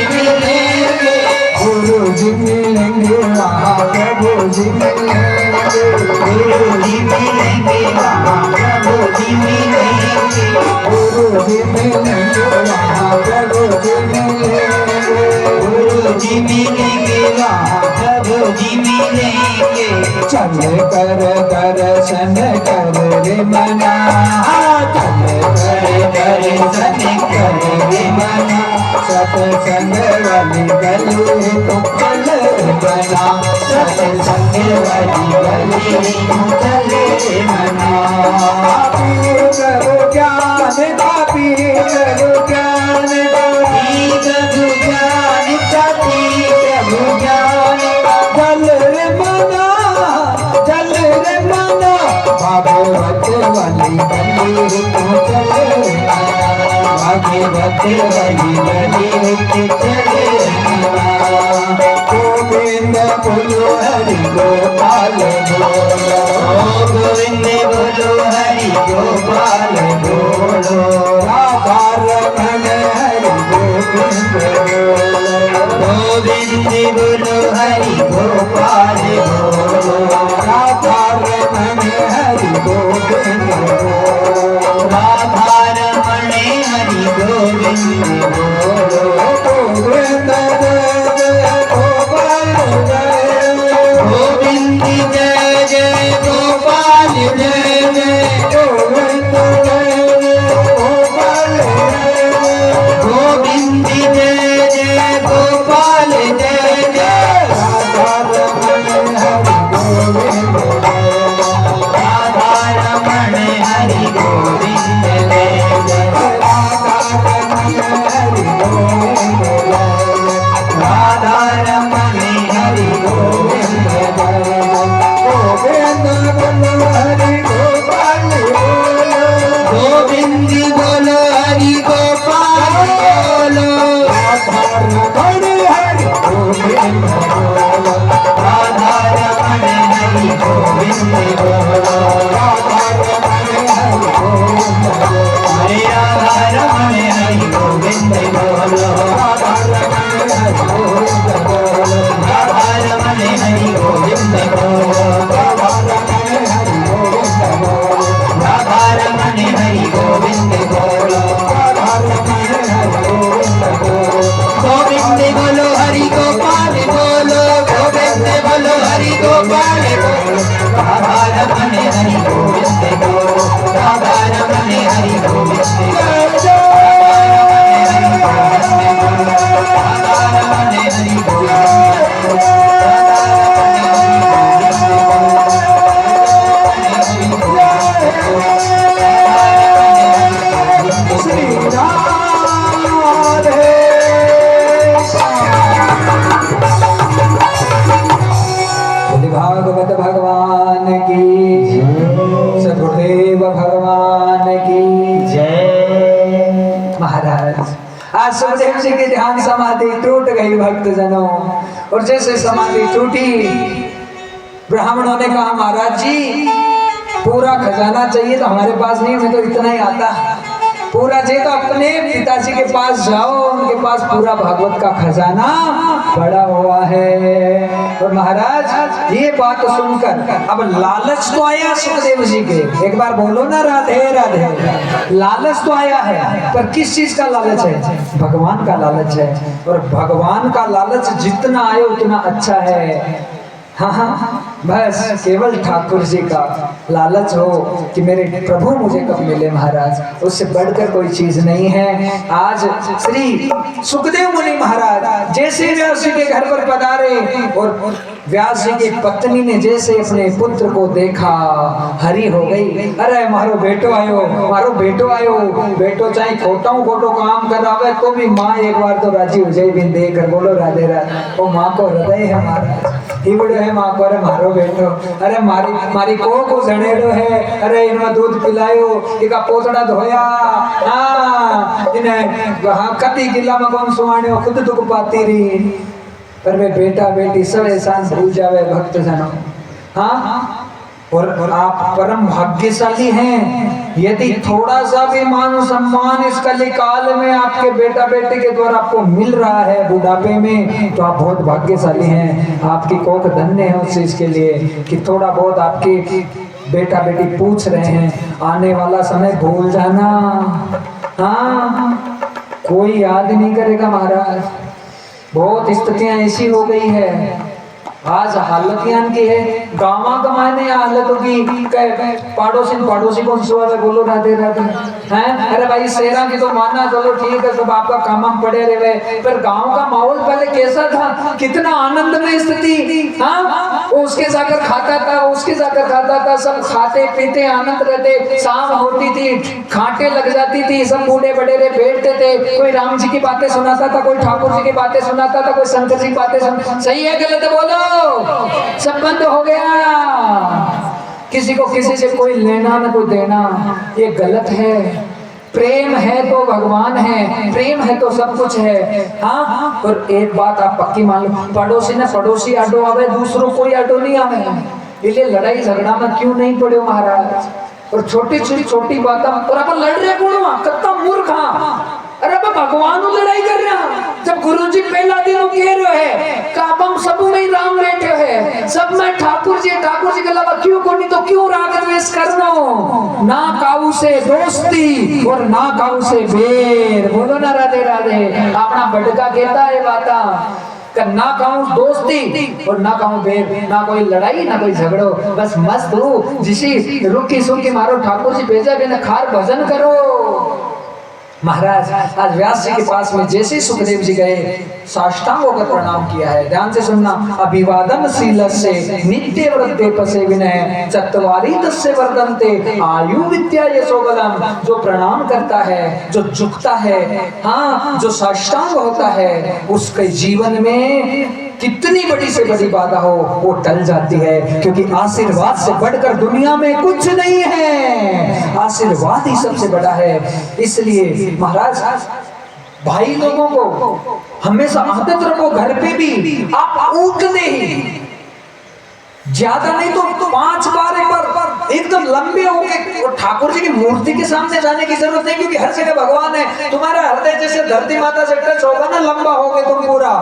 मिलेंगे, गुरु जी मिलेंगे वहाँ प्रभु जी मिलेंगे, गुरु जी मिलेंगे वहाँ प्रभु जी मिलेंगे, गुरु जी मिलेंगे वहाँ प्रभु जी मिलेंगे, गुरु जी मिलेंगे वहाँ प्रभु जी मिलेंगे। चल कर दर्शन कर रे मना, चल कर दर्शन कर रे मना, सत्संग वाली गली तो चल बना, सत्संग वाली गली तो चल मना। पीर प्रभु ज्ञान का, पीर प्रभु ज्ञान का, पीर प्रभु ज्ञान का, पीर प्रभु ज्ञान का, चल रे मना, चल रे मना, भागवत वाली गली तो चल मना, भागवत वाली गली तो चल मना। गोविंद बोलो हरि गोपाल बोलो, गोविंद बोलो हरि गोपाल बोलो, राधा रमण हरि गोविंद बोलो, गोविंद बोलो हरि गोपाल बोलो, राधा रमण हरि गोविंद बोलो, राधा रमण हरि गोविंद बोलो, गोविंद गोविंद जय जय गोपाल जय जय, गोविंद जय जय गोपाल जय जय, गोविंद जय जय गोपाल जय जय, राधा रमण हरि गोविंद, राधा रमण हरि गोविंद जय जय, राधा रमण हरि गोविंद जय जय, राधा रमण हरि गोविंद जय जय, गोविंद बोलो हरि गोपाल बोलो, गोविंद बोलो हरि गोपाल बोलो, राधा रमण हरि गोविंद बोलो, राधा रमण हरि गोविंद बोलो, राधा रमण हरि गोविंद बोलो, हरे राधा रमण हरि गोविंद बोलो, राधा रमण हरि गोविंद बोलो, राधा रमण हरि गोविंद बोलो, राधा रमण हरि गोविंद बोलो, राधा रमण हरि गोविंद बोलो, राधा रमण हरि गोविंद बोलो, गोविंद बोलो हरि गोपाल बोलो, गोविंद बोलो हरि गोपाल बोलो, राधा रमण हरि गोविंद बोलो, राधा रमण हरि गोविंद बोलो, राधा रमण हरि गोविंद बोलो। भागवत भगवान की सदगुरुदेव भगवान की जय। महाराज आज सुखदेव जी की ध्यान समाधि टूट गई भक्तजनों, और जैसे समाधि टूटी ब्राह्मणों ने कहा महाराज जी पूरा खजाना चाहिए, तो हमारे पास नहीं, हमें तो इतना ही आता, पूरा चाहिए तो अपने पिताजी के पास जाओ, उनके पास पूरा भागवत का खजाना पड़ा हुआ है। और महाराज ये बात सुनकर अब लालच तो आया सुखदेव जी के, एक बार बोलो ना राधे राधे। लालच तो आया है, पर किस चीज का लालच है? भगवान का लालच है, और भगवान का लालच जितना आए उतना अच्छा है। हाँ, बस केवल ठाकुर जी का लालच हो कि मेरे प्रभु मुझे कब मिले महाराज, उससे बढ़कर कोई चीज नहीं है। आज श्री सुखदेव मुनि महाराज जैसे व्यास जी के घर पर पधारे, और व्यास जी की पत्नी ने जैसे अपने पुत्र को देखा हरी हो गई। अरे मारो बेटो आयो, मारो बेटो आयो। बेटो चाहे खोटो काम करावे तो भी माँ एक बार तो राजी हो जाए बिन देकर। बोलो राधे राधे। वो माँ को हृदय है हमारा, हिवड़ो है माँ को। अरे मारो बेटो, अरे मारी को जनेड़ो है। अरे इन्होंने दूध पिलायो, इका पोतड़ा धोया, इन्हें कति किला में कौन सुहाण्यो, खुद दुख पाती रही। पर वे बेटा बेटी सब एहसान भूल जावे भक्त जनों। हाँ, और आप परम भाग्यशाली हैं। यदि थोड़ा सा भी मान सम्मान इस कलिकाल में आपके बेटा बेटी के द्वारा आपको मिल रहा है बुढ़ापे में, तो आप बहुत भाग्यशाली हैं। आपकी कोख धन्य है उस चीज के लिए कि थोड़ा बहुत आपके बेटा बेटी पूछ रहे हैं। आने वाला समय भूल जाना, हाँ कोई याद नहीं करेगा महाराज। बहुत स्थितियां ऐसी हो गई है आज, हालत यान की है गाँव कमाने हालत होगी। पड़ोसी कौन सुबह में बोलो राधे राधे हैं। अरे भाई शेरा की तो मानना चलो ठीक है, सब आपका काम हम पड़े रहे, पर गांव का माहौल पहले कैसा था, कितना आनंदमय स्थिति। हाँ उसके जाकर खाता था, उसके जाकर खाता था, सब खाते पीते आनंद रहते। शाम होती थी खाटे लग जाती थी, सब बूढ़े बड़ेरे बैठते थे, कोई राम जी की बातें सुनाता था, कोई ठाकुर जी की बातें सुनाता था, कोई शंकर जी की बातें सही है गलत है बोलो, सब बंद हो गया। किसी को किसी से कोई लेना न कोई देना, ये गलत है। प्रेम है तो भगवान है, प्रेम है तो सब कुछ है। हाँ और एक बात आप पक्की मान लो, पड़ोसी ने पड़ोसी आडो आवे, दूसरों कोई आडो नहीं आवे। इसलिए लड़ाई झगड़ा में क्यों नहीं पड़े महाराज। और छोटी छोटी बात और आप लड़ रहे कौन, कितना मूर्ख। अरे भगवान लड़ाई कर रहा, जब गुरु जी पहला दिन कह रहे है काबम सब में राम बैठे है, सब में ठाकुर जी के अलावा क्यों को नहीं, तो क्यों राग द्वेष करना, ना काऊ से दोस्ती और ना काऊ से बैर। बोलो ना राधे राधे। अपना बड़का कहता है बाता ना कहूँ दोस्ती और ना कहूँ बैर, ना कोई लड़ाई ना कोई झगड़ो, बस मस्त हूँ जिसी रुकी सुखी मारो ठाकुर जी भेजा बिना खार भजन करो। महाराज आज व्यास जी के पास में जैसे सुखदेव जी गए, साष्टांग होकर प्रणाम किया है। ध्यान से सुनना। अभिवादन शीलस्य नित्य वृद्धे पसे विनय चत्वारी तस्य वर्धन्ते आयु विद्या यशोबलम। जो प्रणाम करता है, जो झुकता है, हाँ जो साष्टांग होता है, उसके जीवन में कितनी बड़ी से बड़ी बाधा हो वो टल जाती है, क्योंकि आशीर्वाद से बढ़कर दुनिया में कुछ नहीं है। आशीर्वाद ही सबसे बड़ा है। इसलिए महाराज भाई लोगों को हमेशा आदत रखो, घर पे भी आप उठते ही ज्यादा नहीं तो 5 बार एक बार एकदम लंबे होके और ठाकुर जी की मूर्ति के सामने जाने की जरूरत नहीं, क्योंकि हर जगह भगवान है। तुम्हारा हृदय जैसे धरती माता से टच होगा ना, लंबा हो गए तुम पूरा,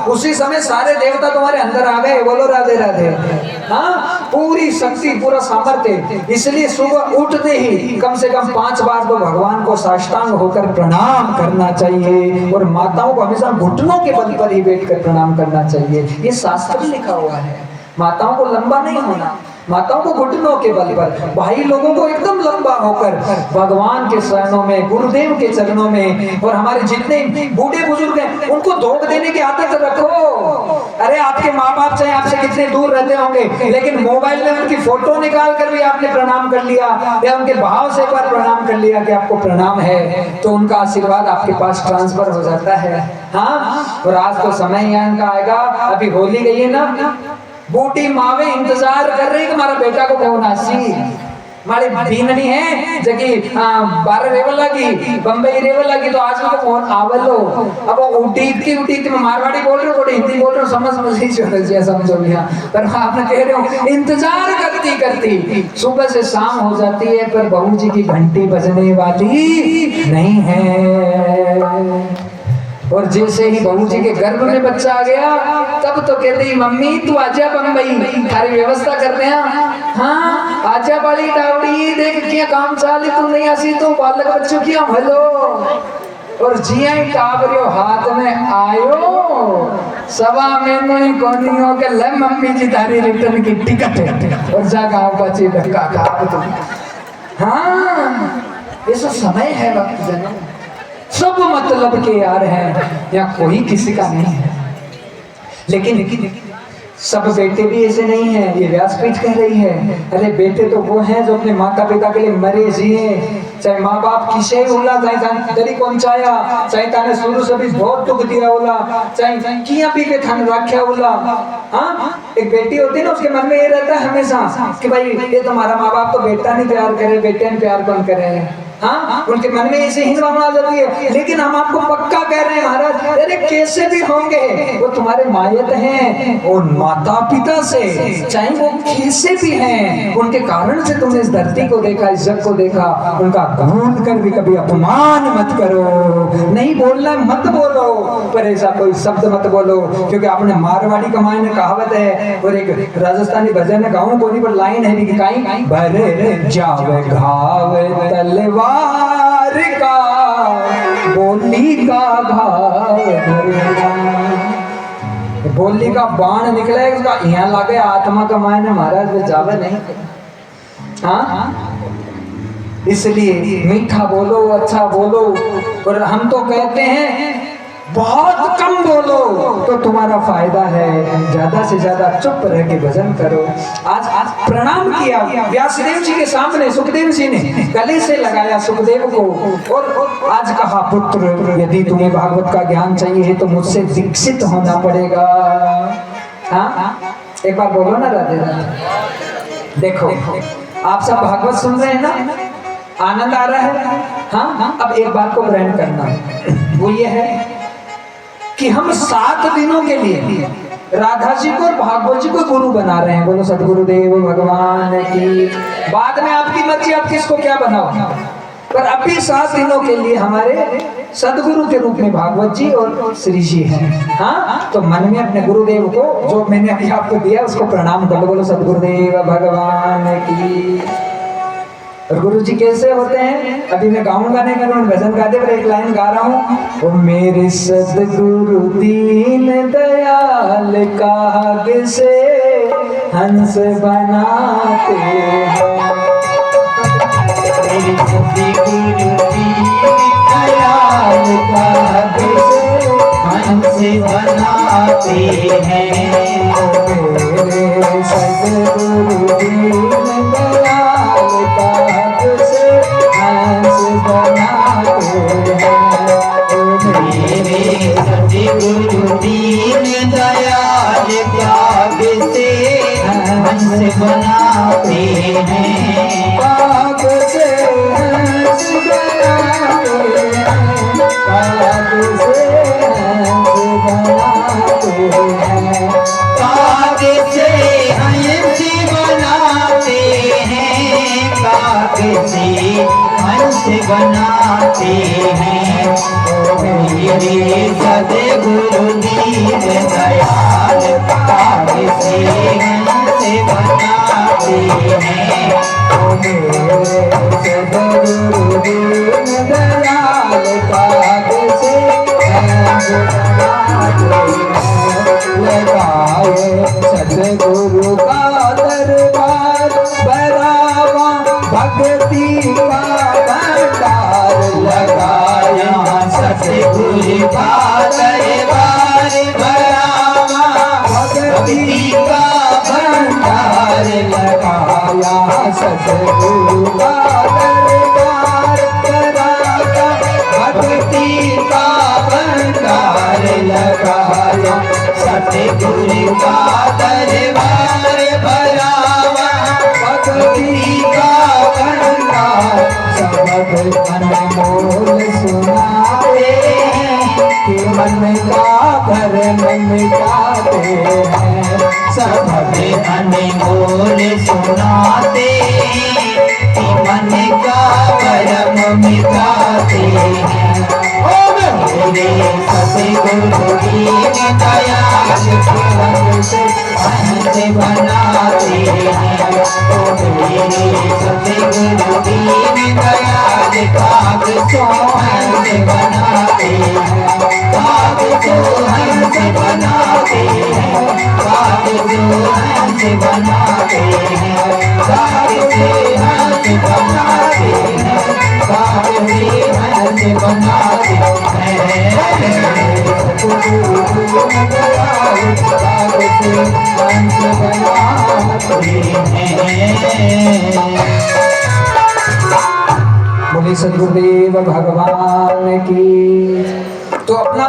उसी समय सारे देवता तुम्हारे अंदर आ गए। बोलो राधे राधे। हाँ पूरी शक्ति पूरा सामर्थ्य। इसलिए सुबह उठते ही कम से कम 5 बार तो भगवान को साष्टांग होकर प्रणाम करना चाहिए। और माताओं को हमेशा घुटनों के बल पर ही बैठ कर प्रणाम करना चाहिए, ये शास्त्र में लिखा हुआ है। माताओं को लंबा नहीं होना, माताओं को घुटनों के बल पर, भाई लोगों को एकदम लंबा होकर भगवान के शरणों में, गुरुदेव के चरणों में। और हमारे जितने बूढ़े बुजुर्ग हैं उनको धोख देने की आदत रखो। अरे आपके माँ बाप चाहे आपसे कितने दूर रहते होंगे, लेकिन मोबाइल में उनकी फोटो निकाल कर भी आपने प्रणाम कर लिया, या उनके भाव से एक बार प्रणाम कर लिया कि आपको प्रणाम है, तो उनका आशीर्वाद आपके पास ट्रांसफर हो जाता है। हाँ और आज तो समय यहाँ का आएगा, अभी होली गई है ना, बूटी मावे इंतजार कर रही कि हमारा बेटा को कौन आसी। हमारे बीननी है जबकि 12 रेवल लगी, बम्बई रेवल लगी, तो आज को कौन आवलो। अब वो उठी मैं मारवाड़ी बोल रही हूँ, हिंदी बोल रही हूँ, समझ ही समझो भैया। पर आपने कह रहे हो इंतजार करती सुबह से शाम हो जाती है, पर बहू जी की घंटी बजने वाली नहीं है। और जैसे ही बहू जी के गर्भ में बच्चा आ गया, तब तो कहती मम्मी तू आजा बम्बई, थारी व्यवस्था करते हैं। हाँ आजा बाली डावड़ी, देख क्या काम चाली, तू नहीं आसी तो बालक बच्चों की हम हेलो। और जिया ही टाबरियो हाथ में आयो, सवा महीने कोनी हो के ले मम्मी जी तारी रिटर्न की टिकट है, और जा गाँव बची धक्का खा तुम। हाँ ये सब समय है वक्त जन, सब मतलब के यार हैं, या कोई किसी का नहीं है। लेकिन सब बेटे भी ऐसे नहीं है, ये व्यासपीठ कह रही है। अरे बेटे तो वो हैं जो अपने माता पिता के लिए मरे जिए, चाहे माँ बाप किसे होला, चाहे दरी कौन चाया, चाहे ताने शुरू से भी बहुत दुख दिया होला, चाहे किया पी के थाने रखा होला। हाँ एक बेटी होती है ना, उसके मन में ये रहता है हमेशा कि भाई ये तुम्हारा माँ बाप तो बेटा नहीं प्यार करे, बेटे ने प्यार कौन करे। हाँ, उनके मन में ऐसे हीन भावना आ जाती है। लेकिन हम आपको पक्का कह रहे हैं महाराज, अरे कैसे भी होंगे वो तुम्हारे मायत हैं और माता पिता से, चाहे वो कैसे भी हैं, उनके कारण से तुमने इस धरती को देखा, इस जग को देखा। उनका ढूंढ कर भी कभी अपमान मत करो, नहीं बोलना मत बोलो, पर ऐसा कोई शब्द मत बोलो, क्योंकि आपने मारवाड़ी कमाई में कहावत है और एक राजस्थानी भजन है, गाँव कोनी पर लाइन है कि काई भरे जावे घाव तलवार का, बोली का घाव भरेगा। बोली का बाण निकले उसका यहाँ लागे आत्मा का मायने महाराज में जावे नहीं। हाँ, इसलिए मीठा बोलो, अच्छा बोलो। और हम तो कहते हैं बहुत कम बोलो तो तुम्हारा फायदा है, ज्यादा से ज्यादा चुप रह के भजन करो। आज प्रणाम किया व्यासदेव जी के सामने, सुखदेव जी ने गले से लगाया सुखदेव को और आज कहा पुत्र यदि तुम्हें भागवत का ज्ञान चाहिए तो मुझसे दीक्षित होना पड़ेगा। हाँ, एक बार बोलो ना राधे राधे। देखो आप सब भागवत सुन रहे हैं ना, आनंद आ रहा है। हाँ, अब एक बात को ग्रहण करना है, वो ये है कि हम 7 दिनों के लिए राधा जी को और भागवत जी को गुरु बना रहे हैं। बोलो सदगुरुदेव भगवान की। बाद में आपकी मर्जी, आप किसको क्या बनाओ, पर अभी 7 दिनों के लिए हमारे सदगुरु के रूप में भागवत जी और श्री जी हैं। हाँ, तो मन में अपने गुरुदेव को, जो मैंने अभी आपको दिया, उसको प्रणाम कर लो। बोलो सदगुरुदेव भगवान की। और गुरु जी कैसे होते हैं, अभी मैं गाऊंगा नहीं, मैं भजन गाते पर एक लाइन गा रहा हूँ। ओ मेरे सदगुरु दीन दयाल काग से हंस बनाते हैं। मेरे सदगुरु दीन दयाल काग से हंस बनाते हैं। मेरे सदगुरु दीन दयाल काग से हंस बनाते हैं। मेरे सदगुरु दीन दयाल काग से हंस बनाते हैं। काग से हंस बनाते हैं, काग से हंस बनाते हैं। काग से हंस बनाते हैं, काग से हंस बनाते हैं। मेरे सदगुरु दीन दयाल काग से हंस बनाते हैं। मेरे सदगुरु दीन दयाल काग से हंस बनाते हैं। लगाए सदगुरु का दरबार, बरावा भक्ति का भंडार। लगाया सतगुरु का दरबार, बरावा भक्ति का भंडार। लगाया सतगुरु का दरबार, बरावा भक्ति का भंडार। लगाया सतगुरु का दरबार, बरावा भक्ति का भंडार। सबद अनमोल सुनाते हैं कि मन का भरम मिटाते हैं। सबद अनमोल सुनाते कि मन का भरम मिटाते हैं। मेरे सतगुरु दीन दयाल काग से हंस बनाते हैं। मेरे सतगुरु दीन दयाल काग से हंस बनाते हैं। काग से हंस बनाते हैं, काग से हंस बनाते हैं। काग से हंस बनाते हैं, काग से हंस बनाते हैं। बोले सदगुरुदेव भगवान की। तो अपना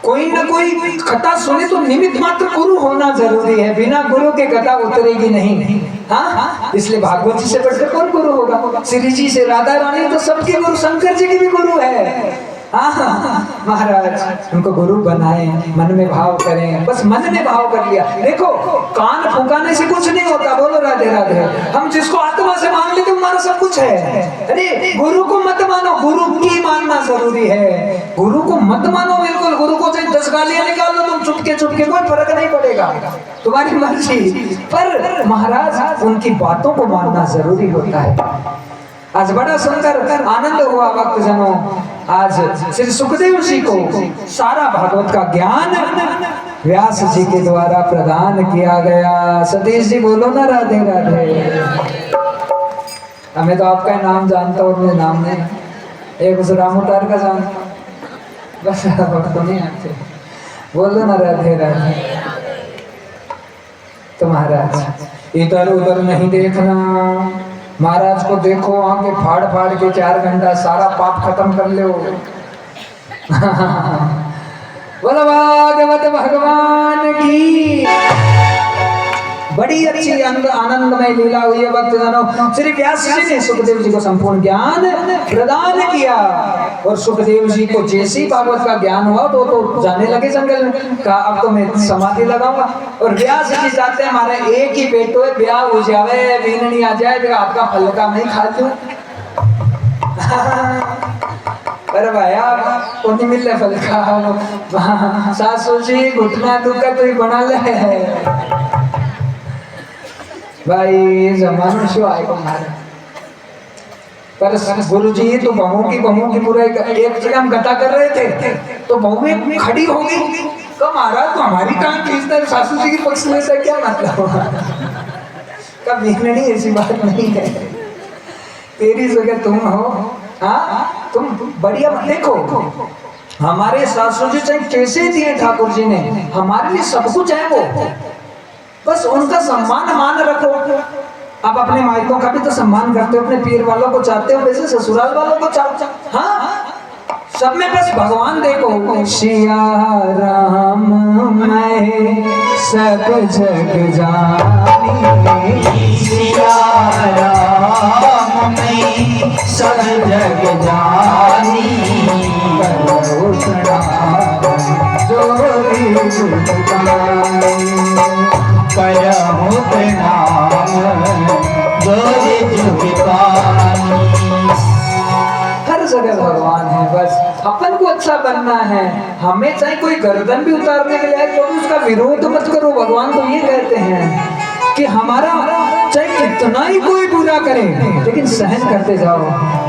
कोई ना कोई कथा सुने तो निमित्त मात्र गुरु होना जरूरी है, बिना गुरु के कथा उतरेगी नहीं। हाँ, इसलिए भागवत जी से बढ़कर कौन गुरु होगा? श्री जी से राधा रानी तो सबके गुरु, शंकर जी की भी गुरु है। हाँ महाराज, उनको गुरु बनाए, मन में भाव करें, बस मन में भाव कर लिया। देखो कान फुकाने से कुछ नहीं होता, बोलो राधे राधे। हम जिसको आत्मा से मान लेते हमारा सब कुछ है। अरे गुरु को मत मानो, गुरु की मानना जरूरी है। गुरु को मत मानो बिल्कुल, गुरु को चाहे 10 गालियां निकाल लो तुम चुपके चुपके, कोई फर्क नहीं पड़ेगा, तुम्हारी मर्जी। पर महाराज उनकी बातों को मानना जरूरी होता है। आज बड़ा सुंदर आनंद हुआ भक्त जनों, आज श्री सुखदेव जी को सारा भागवत का ज्ञान व्यास जी के द्वारा प्रदान किया गया। सतीश जी बोलो ना राधे राधे। हमें तो आपका नाम जानता हूँ, अपने नाम नहीं, एक उस रामोतार का जानता, बस भक्त नहीं आते, बोलो ना राधे राधे। तो महाराज इधर उधर नहीं देखना, महाराज को देखो, आंखें फाड़ फाड़ के 4 घंटा सारा पाप खत्म कर लो। बोलो भागवत भगवान की। बड़ी अच्छी आनंदमय लीला हुई है भक्त जनों। श्री व्यास जी ने सुखदेव जी को संपूर्ण ज्ञान प्रदान किया, और सुखदेव जी को जैसे ही भागवत का ज्ञान हुआ तो जाने लगे जंगल में। कहा अब तो मैं समाधि लगाऊंगा। और व्यास जी चाहते हैं हमारे एक ही बेटो है, ब्याह हो जावे, बीननी आ जाए, आपका फल का नहीं खा लूं। अरे भैया वो नहीं मिल रहा फल का, सासू जी घुटना दुखा तो ही बना ले भाई, जमाना शो आएगा हमारा। पर गुरु जी तो बहू की पूरा एक जगह हम कथा कर रहे थे तो बहू में खड़ी हो गई। कब महाराज तो हमारी टांग खींचता है, सासू जी की पक्ष में से क्या मतलब? कब नहीं, ऐसी बात नहीं है, तेरी जगह तुम हो। हाँ तुम बढ़िया। देखो हमारे सासू जी चाहे कैसे दिए ठाकुर जी ने, हमारे लिए सब कुछ है वो, बस उनका सम्मान मान रखो। आप अपने मायकों का भी तो सम्मान करते हो, अपने पीर वालों को चाहते हो, वैसे ससुराल वालों को चाहते हो। हाँ सब में बस भगवान देखो। सिया राम मैं सब जग जानी, सिया राम मैं सब जग जानी, करो प्रणाम जोरी जुटानी, करहु प्रणाम जोरी जुटानी। हर जगह भगवान है, बस अपन को अच्छा बनना है। हमें चाहे कोई गर्दन भी उतारने के लिए तो उसका विरोध मत करो। भगवान तो ये कहते हैं कि हमारा चाहे कितना ही कोई बुरा करे लेकिन सहन करते जाओ,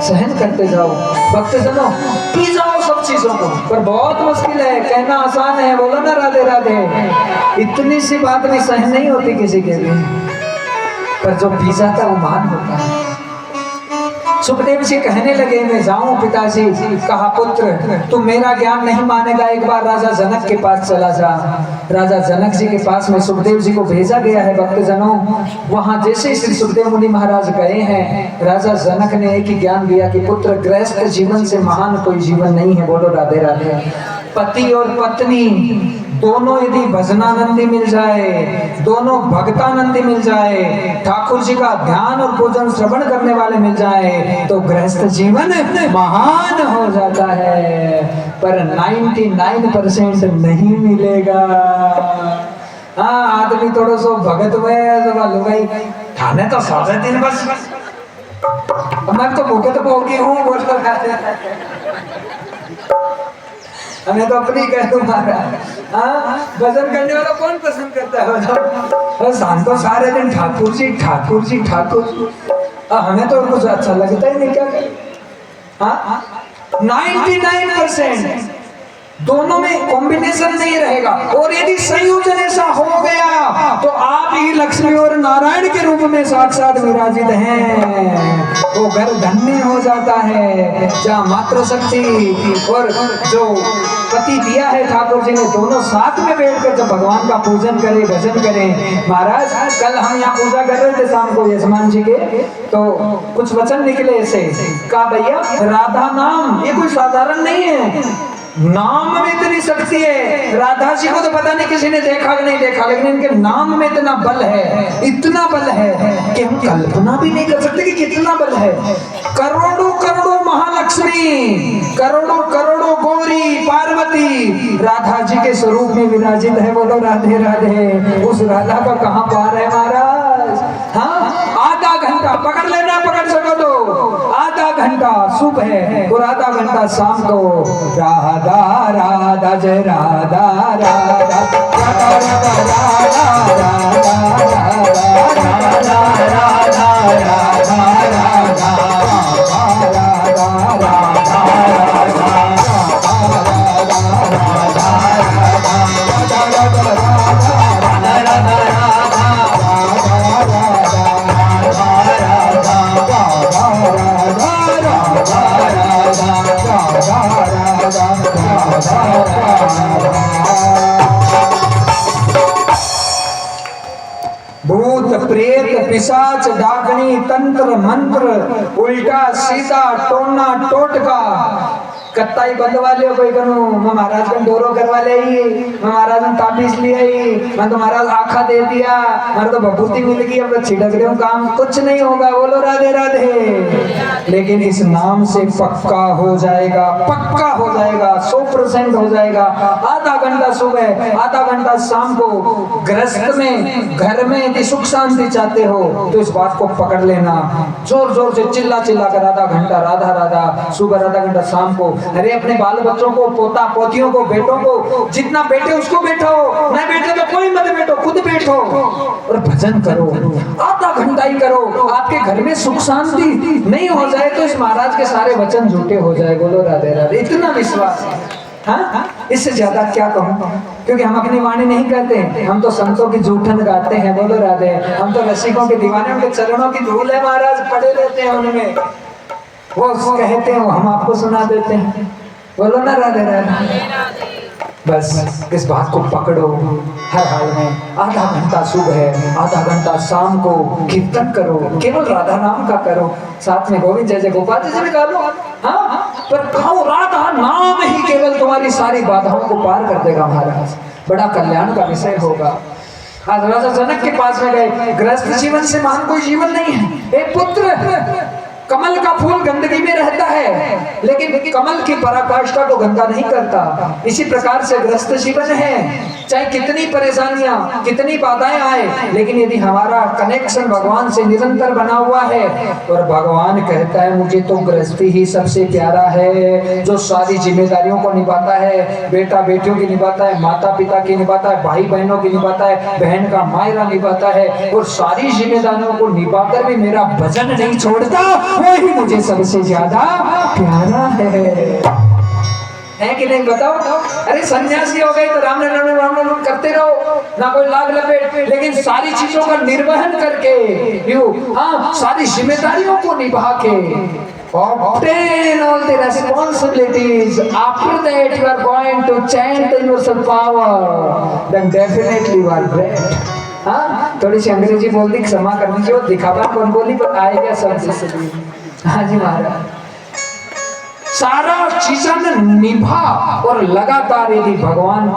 सहन करते जाओ। भक्त जनों पी जाओ सब चीजों को, पर बहुत मुश्किल है, कहना आसान है, बोलो ना राधे राधे। इतनी सी बात भी सहन नहीं होती किसी के लिए, पर जो पी जाता वो मान होता है। सुखदेव जी कहने लगे मैं जाऊं पिताजी। कहा पुत्र तू मेरा ज्ञान नहीं मानेगा, एक बार राजा जनक के पास चला जा। राजा जनक जी के पास में सुखदेव जी को भेजा गया है भक्त जनों। वहां जैसे श्री सुखदेव मुनि महाराज गए हैं, राजा जनक ने एक ही ज्ञान दिया कि पुत्र गृहस्थ जीवन से महान कोई जीवन नहीं है। बोलो राधे राधे। पति और पत्नी दोनों यदि भजनानंदी मिल जाए, दोनों भक्तानंदी मिल जाए, ठाकुर जी का ध्यान और पूजन श्रवण करने वाले मिल जाए तो गृहस्थ जीवन महान हो जाता है। पर 99% नहीं मिलेगा। हाँ आदमी थोड़ा सो भगत में तो मालूम भाई थाने तो 7 दिन बस मैं तो भुगत भोगी हूँ। हमें तो अपनी कह तुम्हारा। हाँ भजन करने वाला कौन पसंद करता है बताओ? शाम को सारे दिन ठाकुर जी ठाकुर जी ठाकुर जी। हमें तो कुछ अच्छा लगता ही नहीं। क्या करें? हाँ 99% दोनों में कॉम्बिनेशन नहीं रहेगा। और यदि संयोजन ऐसा हो गया तो आप ही लक्ष्मी और नारायण के रूप में साक्षात विराजित हैं। वो घर धन्य हो जाता है जहाँ मातृ शक्ति और जो पति दिया है ठाकुर जी ने, दोनों साथ में बैठकर जब भगवान का पूजन करें, भजन करें। महाराज कल हम यहाँ पूजा कर रहे थे शाम को यजमान जी के, तो कुछ वचन निकले ऐसे। कहा भैया राधा नाम ये कोई साधारण नहीं है, नाम में इतनी शक्ति है। राधा जी को तो पता नहीं किसी ने देखा कि नहीं देखा, लेकिन इनके नाम में इतना बल है, इतना बल है कि हम कल्पना भी नहीं कर सकते कि कितना बल है। करोड़ों करोड़ों महालक्ष्मी, करोड़ों करोड़ों गौरी पार्वती राधा जी के स्वरूप में विराजित है। बोलो राधे राधे। उस राधा का कहाँ पार है महाराज। हाँ, आधा घंटा पकड़ लेना, पकड़ सको तो आधा घंटा सुबह और आधा घंटा शाम को। राधा राधा जय राधा राधा राधा राधा भूत प्रेत पिशाच डाकनी तंत्र मंत्र उल्टा सीधा टोना टोटका कत्ताई बंद वाले कोई करूं मैं महाराज का डोरो करवा ले, मैं महाराज ने ताबीज लिया ही, मैं तो महाराज आखा दे दिया, मेरे तो बभूति मिल गई, अब छिड़क रहे हूं, काम कुछ नहीं होगा। बोलो राधे राधे। लेकिन इस नाम से पक्का हो जाएगा, पक्का हो जाएगा, 100% हो जाएगा। आधा घंटा सुबह, आधा घंटा शाम को। गृहस्थ में घर में यदि सुख शांति चाहते हो तो इस बात को पकड़ लेना, जोर जोर से चिल्ला चिल्ला कर आधा घंटा राधा राधा, सुबह आधा घंटा शाम को। अरे अपने बाल बच्चों को, पोता पोतियों को, बेटों को, जितना बैठे उसको बैठो, नहीं बैठे तो कोई मत बैठो, खुद बैठो और भजन करो। आधा घंटा ही करो। आपके घर में सुख शांति नहीं हो जाए तो इस महाराज के सारे वचन झूठे हो जाए। बोलो राधे राधे। इतना विश्वास है। हाँ, इससे ज्यादा क्या कहूँ, क्योंकि हम अपनी वाणी नहीं कहते, हम तो संतों की जूठन गाते हैं। बोलो राधे। हम तो रसिकों के दीवाने, उनके चरणों की धूल है महाराज, पड़े रहते हैं उनमें, वो कहते हैं, वो हम आपको सुना देते हैं। बोलो ना राधे राधे। बस इस बात को पकड़ो, हर हाल में आधा घंटा सुबह, आधा घंटा शाम को कीर्तन करो, केवल राधा नाम का करो, साथ में गोविंद जय जय गोपाल जय भी गा लो। हाँ, पर कहो राधा नाम ही केवल तुम्हारी सारी बाधाओं को पार कर देगा महाराज, बड़ा कल्याण का विषय होगा। आज राजा जनक के पास में गए, गृहस्थ जीवन से महान कोई जीवन नहीं है। एक पुत्र, कमल का फूल गंदगी में रहता है लेकिन कमल की पराकाष्ठा को गंदा नहीं करता। इसी प्रकार से ग्रस्त जीवन है, चाहे कितनी परेशानियां, कितनी बाधाएं आए, लेकिन यदि हमारा कनेक्शन भगवान से निरंतर बना हुआ है, और भगवान कहता है मुझे तो गृहस्थी ही सबसे प्यारा है, जो सारी जिम्मेदारियों को निभाता है, बेटा बेटियों की निभाता है, माता पिता की निभाता है, भाई बहनों की निभाता है, बहन का मायरा निभाता है, और सारी जिम्मेदारियों को निभाकर भी मेरा भजन नहीं छोड़ता, वही मुझे सबसे ज्यादा प्यारा है कि नहीं बताओ। अरे सन्यासी हो गए तो राम नाम राम नाम करते रहो, ना कोई लाग लपेट, लेकिन सारी चीजों का निर्वहन करके, हाँ, सारी जिम्मेदारियों को निभा के, obtain all the responsibilities, after that you are going to chant in your power, then definitely you are great। हाँ, थोड़ी सी अंग्रेजी बोल दी, क्षमा कर दीजिए, वो दिखावा कौन बोली पर आएगा सब इसलिए। हाँ जी महाराज, सारा चीजन निभा और लगातार यदि भगवान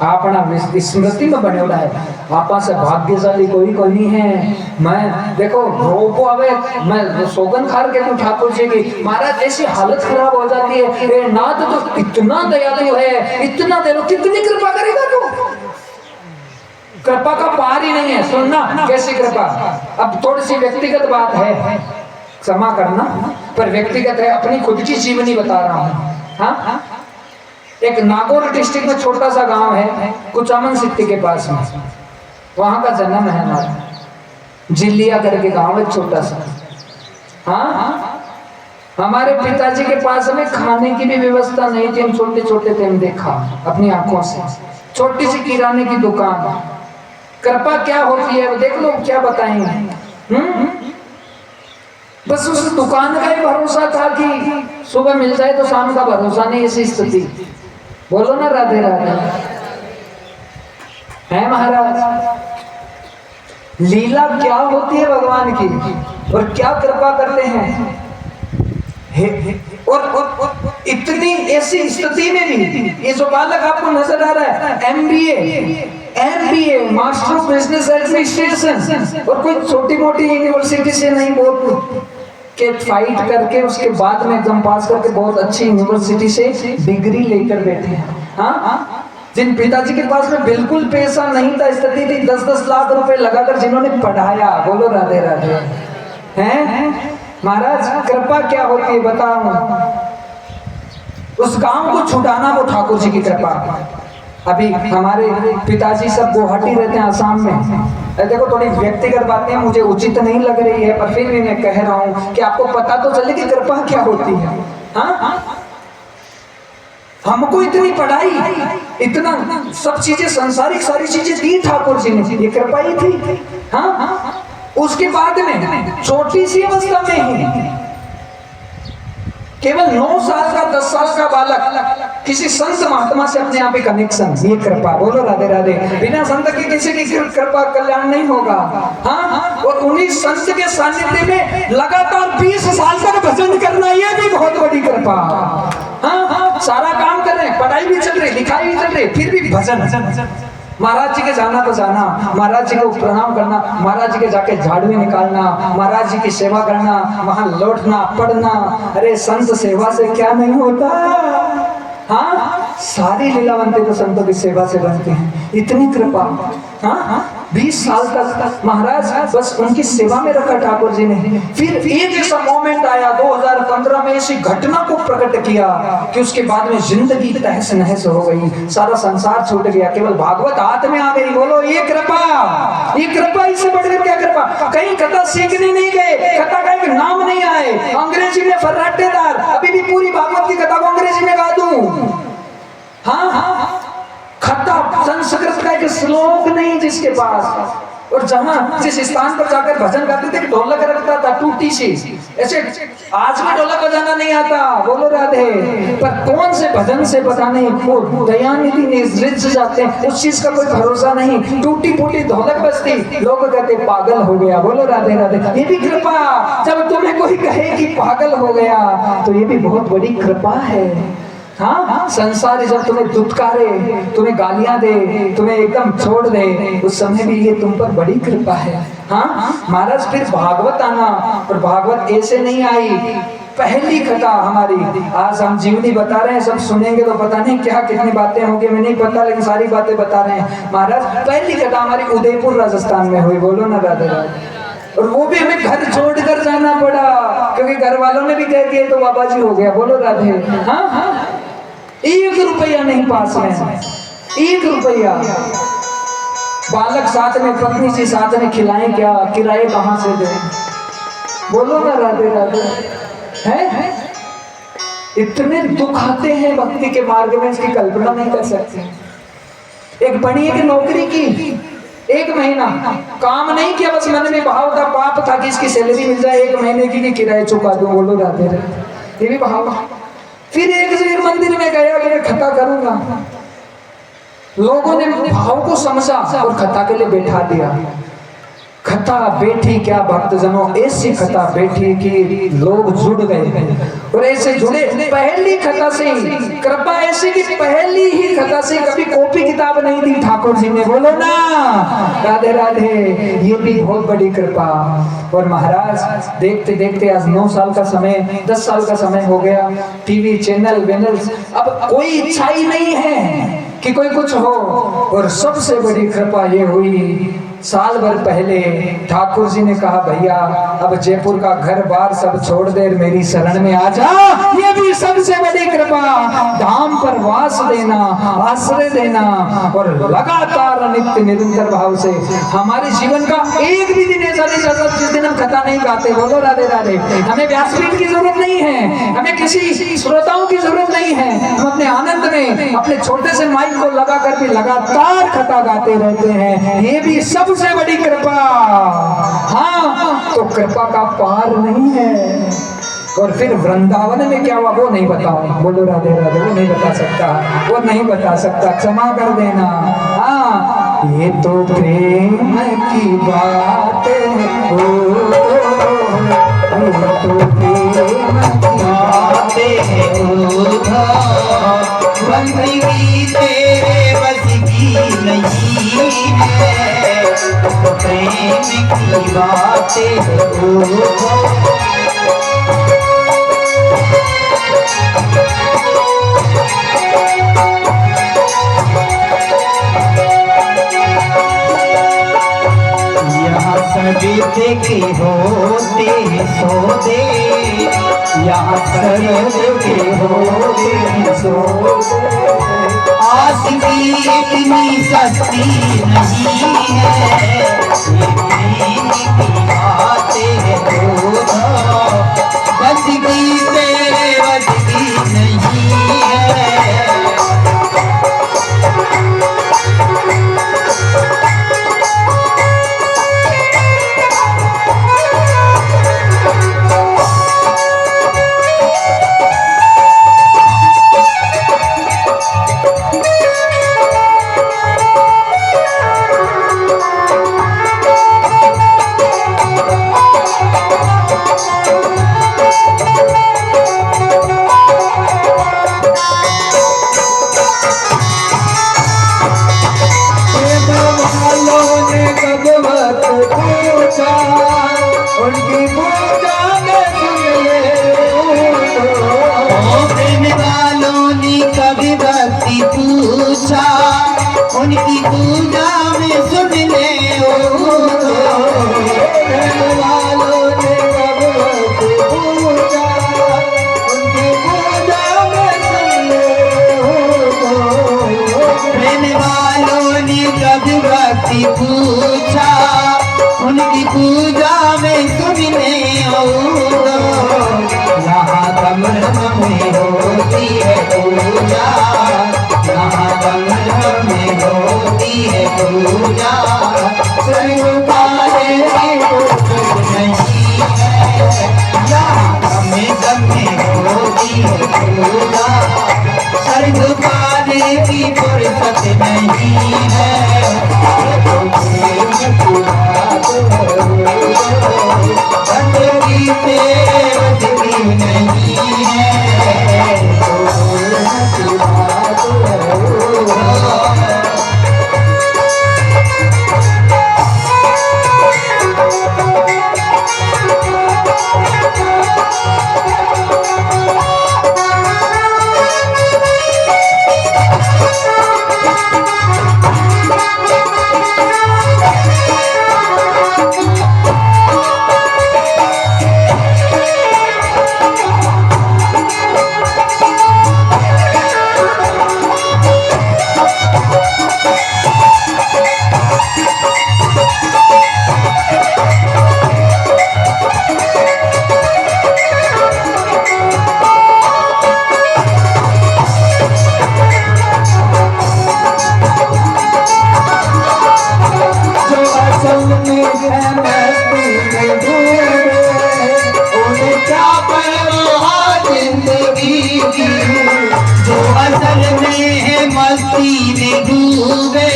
अपना स्मृति में बने हुआ है, आपा से भाग्यशाली कोई नहीं है। मैं देखो रोपो अबे, मैं सोगन खार के ठाकुर जी की, महाराज जैसी हालत खराब हो जाती है, नाथ तो इतना दयालु है, इतना दयालु, कितनी कृपा करेगा तू, कृपा का पार ही नहीं है। सुनना कैसी कृपा, अब थोड़ी सी व्यक्तिगत बात है, क्षमा करना, पर व्यक्तिगत है, अपनी खुद की जीवनी बता रहा हूँ। हाँ, एक नागौर डिस्ट्रिक्ट में छोटा सा गांव है, कुचामन सिटी के पास में, वहां का जन्म है हमारा, जिलिया करके गांव है छोटा सा। हाँ, हमारे पिताजी के पास में खाने की भी व्यवस्था नहीं थी, हम छोटे छोटे थे, हम देखा अपनी आंखों से, छोटी सी किराने की दुकान। कृपा क्या होती है देख लो, क्या बताएंगे। बस उस दुकान का ही भरोसा था कि सुबह मिल जाए तो शाम का भरोसा नहीं, ऐसी स्थिति। बोलो ना राधे राधे। है महाराज, लीला क्या होती है भगवान की, और क्या कृपा करते हैं। और इतनी ऐसी स्थिति में भी ये जो बालक आपको नजर आ रहा है MBA master of business administration, और कोई छोटी मोटी यूनिवर्सिटी से नहीं, बहुत के फाइट करके उसके बाद में एग्जाम पास करके बहुत अच्छी यूनिवर्सिटी से डिग्री लेकर बैठे हैं। हाँ, जिन पिताजी के पास में बिल्कुल पैसा नहीं था, स्थिति थी, 10-10 लाख रुपए लगाकर जिन्होंने पढ़ाया, बोलो राधे राधे। हैं महाराज, कृपा क्या होती है बताऊं, उस गांव को छुटाना वो ठाकुर जी की कृपा। अभी हमारे पिताजी सब गुवाहाटी रहते हैं, आसाम में। देखो थोड़ी व्यक्तिगत बातें मुझे उचित नहीं लग रही है, पर फिर भी मैं कह रहा हूं कि आपको पता तो चले कि कृपा क्या होती है। हाँ, हमको इतनी पढ़ाई, इतना सब चीजें, संसारिक सारी चीजें दी ठाकुर जी ने, ये कृपा ही थी। हाँ, उसके बाद में छोटी सी अवस्था में ही केवल 9 साल का 10 साल का बालक किसी संत महात्मा से अपने आप ही कनेक्शन, ये कृपा। बोलो राधे राधे। बिना संत की किसी की कृपा कल्याण नहीं होगा। हाँ, और उन्हीं संत के सानिध्य में लगातार 20 साल तक भजन करना, ये भी बहुत बड़ी कृपा। हाँ, सारा काम कर रहे हैं, पढ़ाई भी चल रही, लिखाई भी चल रही, फिर भी भजन। महाराज जी के जाना तो जाना, महाराज जी को प्रणाम करना, महाराज जी के जाके झाड़ू निकालना, महाराज जी की सेवा करना, वहां लौटना, पढ़ना। अरे संत सेवा से क्या नहीं होता। हाँ, सारी लीलावंती तो संतों की सेवा से बनती हैं, इतनी कृपा। हाँ, 20 साल तक महाराज बस उनकी सेवा में रखा ठाकुर जी ने। फिर एक ऐसा मोमेंट आया 2015 में, ऐसी घटना को प्रकट किया कि उसके बाद में जिंदगी तहस नहस हो गई, सारा संसार छूट गया, केवल भागवत हाथ में आ गई। बोलो ये कृपा, ये कृपा, इससे बढ़कर क्या कृपा। कहीं कथा सीखने नहीं गए, कथा का एक नाम नहीं आए, अंग्रेजी में फर्राटेदार, अभी भी पूरी भागवत की कथा को अंग्रेजी में गा दूं। हाँ, खता संस्कृत का एक श्लोक नहीं जिसके पास। और जहां जिस स्थान पर जाकर भजन गाते थे, ढोलक रखता था टूटी सी, ऐसे आज भी ढोलक बजाना नहीं आता, बोलो राधे। पर कौन से भजन से पता नहीं वो दयानिधि रिझ जाते हैं, उस चीज का कोई भरोसा नहीं। टूटी फूटी ढोलक बजती, लोग कहते पागल हो गया, बोलो राधे राधे। ये भी कृपा। जब तुम्हें कोई कहे कि पागल हो गया, तो ये भी बहुत बड़ी कृपा है। हाँ, संसार जब तुम्हें दुत्कारे, तुम्हें गालियां दे, तुम्हें एकदम छोड़ दे, उस समय भी ये तुम पर बड़ी कृपा है। हाँ, महाराज फिर भागवत आना, और भागवत ऐसे नहीं आई। पहली कथा हमारी, आज हम जीवनी बता रहे हैं, सब सुनेंगे तो पता नहीं क्या कितनी बातें होंगी, मैं नहीं पता, लेकिन सारी बातें बता रहे हैं। महाराज पहली कथा हमारी उदयपुर राजस्थान में हुई, बोलो ना राधे राधे। और वो भी हमें घर छोड़कर जाना पड़ा, क्योंकि घर वालों ने भी कह दिया तो बाबा जी हो गया, बोलो राधे। हाँ, 1 रुपया नहीं पास में, 1 रुपया। बालक साथ में, पत्नी जी साथ में, खिलाएं क्या, किराए कहां से दें, बोलो ना राधे राधे। है इतने दुख आते हैं भक्ति के मार्ग में, इसकी कल्पना नहीं कर सकते। एक बड़ी एक नौकरी की, 1 महीना काम नहीं किया, बस मन में भाव था, पाप था कि इसकी सैलरी मिल जाए 1 महीने की, किराए चुका दूं, बोलो राधे राधे। ये भी भाव। फिर एक जगह मंदिर में गया कि मैं खता करूंगा, लोगों ने भाव को समझा और खता के लिए बैठा दिया। कथा बैठी क्या भक्तजनों, ऐसी कथा बैठी कि लोग जुड़ गए और ऐसे जुड़े। पहली कथा से कृपा ऐसी कि पहली ही कथा से कभी कॉपी किताब नहीं दी ठाकुर जी ने, बोलो ना राधे राधे। ये भी बहुत बड़ी कृपा। और महाराज देखते देखते आज 9 साल का समय, 10 साल का समय हो गया, टीवी चैनल वेनल्स, अब कोई इच्छा ही नहीं है कि कोई कुछ हो। और सबसे बड़ी कृपा ये हुई, साल भर पहले ठाकुर जी ने कहा भैया अब जयपुर का घर बार सब छोड़ दे, मेरी शरण में आ जा। ये भी सबसे बड़ी कृपा। धाम पर वास देना, आश्रय देना और लगातार नित्य निरंतर भाव से हमारे जीवन का एक भी दिन ऐसा नहीं चलता जिस दिन हम कथा नहीं गाते, बोलो राधे राधे। हमें व्यासपीठ की जरूरत नहीं है, हमें किसी श्रोताओं की जरूरत नहीं है, हम अपने आनंद में अपने छोटे से माइक को लगा कर भी लगातार कथा गाते रहते हैं। ये भी सबसे बड़ी कृपा। हाँ, तो कृपा का पार नहीं है। और फिर वृंदावन में क्या हुआ वो नहीं बताऊं, बोलो राधे राधे। वो नहीं बता सकता, वो नहीं बता सकता, क्षमा कर देना। हाँ, ये तो प्रेम की बात हो, ये तो प्रेम की बात हो। बंदगी तेरे बस की नहीं है, तो प्रेम की बातें हो। यहाँ सभी देखे होते सौदे, यहाँ सभी होते सौदे। आशिकी इतनी सस्ती नहीं है, ये प्रेम की बातें हो। बंदगी तेरे बस की नहीं है। उनकी पूजा में सुन ले। प्रेम वालों ने कभी भक्ति पूछा, उनकी पूजा में सुन ले। प्रेम वालों ने कभी भक्ति पूछा, उनकी पूजा में सुन ले। प्रेम वालों ने कभी भक्ति पूछा, उनकी पूजा में सुन ले। यहाँ कमर में होती है पूजा, यहाँ कमर में होती है पूजा। सिर उठाने की फुर्सत नहीं है, यहाँ गम में होती है पूजा। सर झुकाने की फुर्सत नहीं है। बंदगी तेरे बस की नहीं है। मस्ती में डूबे,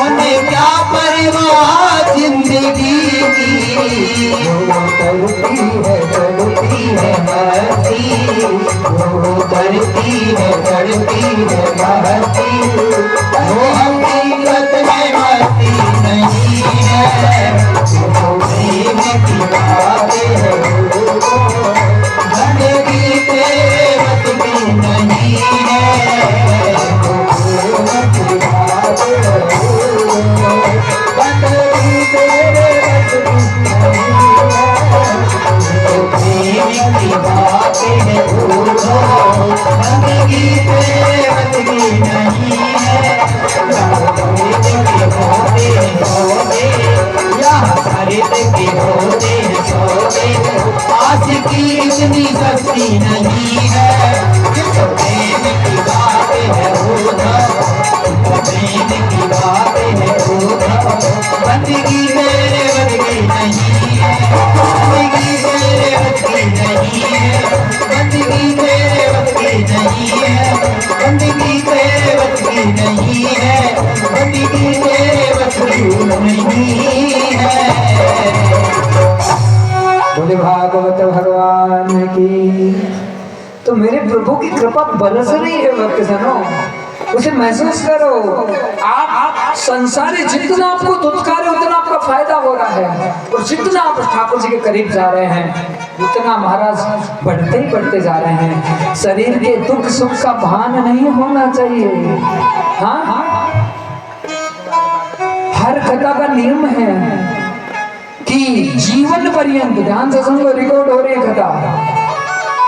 उन्हें क्या परवाह जिंदगी की। वो करती है मस्ती, वो करती है मस्ती। वो हकीकत में मस्ती नहीं है, वो प्रेम की बातें है। जिंदगी तेरे बस की नहीं है। यहाँ तो मेरे प्रभु की कृपा बरस रही है भक्तजनों, उसे महसूस करो। आप संसारी जितना आपको दुत्कारे उतना आपका फायदा हो रहा है, और जितना आप ठाकुर जी के करीब जा रहे हैं उतना महाराज बढ़ते ही बढ़ते जा रहे हैं। शरीर के दुख सुख का भान नहीं होना चाहिए। हाँ, हर कथा का नियम है कि जीवन पर्यंत, ध्यान से सुनो, रिकॉर्ड हो रही कथा,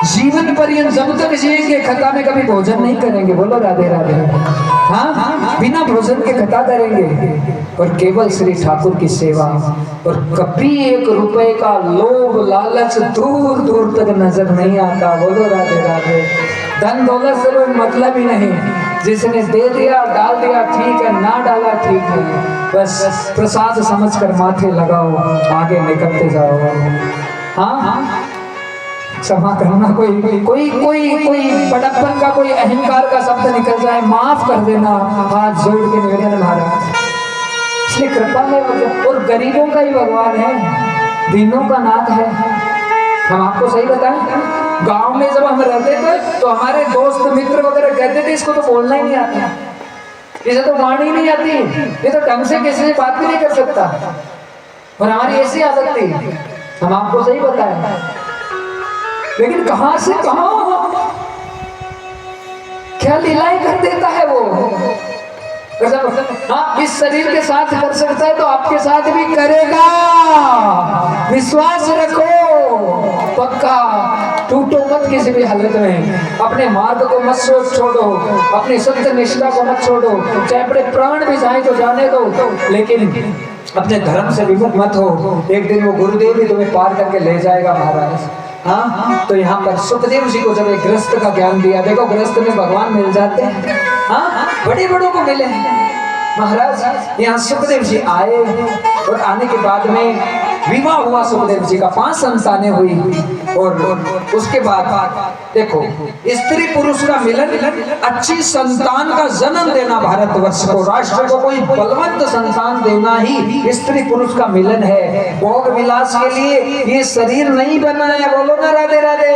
जीवन पर्यंत जब तक जिएंगे कथा में कभी भोजन नहीं करेंगे। बोलो राधे राधे। हाँ, बिना भोजन के कथा करेंगे और केवल श्री ठाकुर की सेवा, और कभी 1 रुपए का लोभ लालच दूर दूर तक नजर नहीं आता। बोलो राधे राधे। धन दौलत से कोई मतलब ही नहीं, जिसने दे दिया डाल दिया ठीक है, ना डाला ठीक है, बस प्रसाद समझकर माथे लगाओ, आगे निकलते जाओ। हाँ, क्षमा करना, कोई बड़प्पन का, कोई अहंकार का शब्द निकल जाए माफ कर देना, हाथ जोड़ के निवेदन महाराज। इसलिए कृपा है, और गरीबों का ही भगवान है, दीनों का नाथ है। हम आपको सही बताएं, गांव में जब हम रहते थे तो हमारे दोस्त मित्र वगैरह कहते थे इसको तो बोलना ही नहीं आता, इसे तो वाणी ही नहीं आती, ये तो ढंग से किसी से बात भी नहीं कर सकता, और हमारी ऐसी आदत थी। हम आपको सही बताएं, लेकिन कहां से कहां क्या लीलाएं कर देता है वो। हाँ, इस शरीर के साथ कर सकता है तो आपके साथ भी करेगा, विश्वास रखो पक्का। टूटो मत किसी भी हालत में, अपने मार्ग को मत छोड़ो, अपनी सत्य निष्ठा को मत छोड़ो, चाहे अपने प्राण भी जाए तो जाने दो, लेकिन अपने धर्म से विमुख मत हो। एक दिन वो गुरुदेव ही तुम्हें पार करके ले जाएगा महाराज। हाँ, तो यहाँ पर सुखदेव जी को जब एक गृहस्थ का ज्ञान दिया, देखो गृहस्थ में भगवान मिल जाते हैं। हाँ, बड़े बड़ों को मिले महाराज। यहाँ सुखदेव जी आए, और आने के बाद में विवाह हुआ सुखदेव जी का, 5 संतानें हुई, और उसके बाद देखो स्त्री पुरुष का मिलन, अच्छी संतान का जन्म देना भारतवर्ष को, राष्ट्र को कोई बलवंत संतान देना ही स्त्री पुरुष का मिलन है। भोग विलास के लिए ये शरीर नहीं बना है। बोलो ना राधे राधे।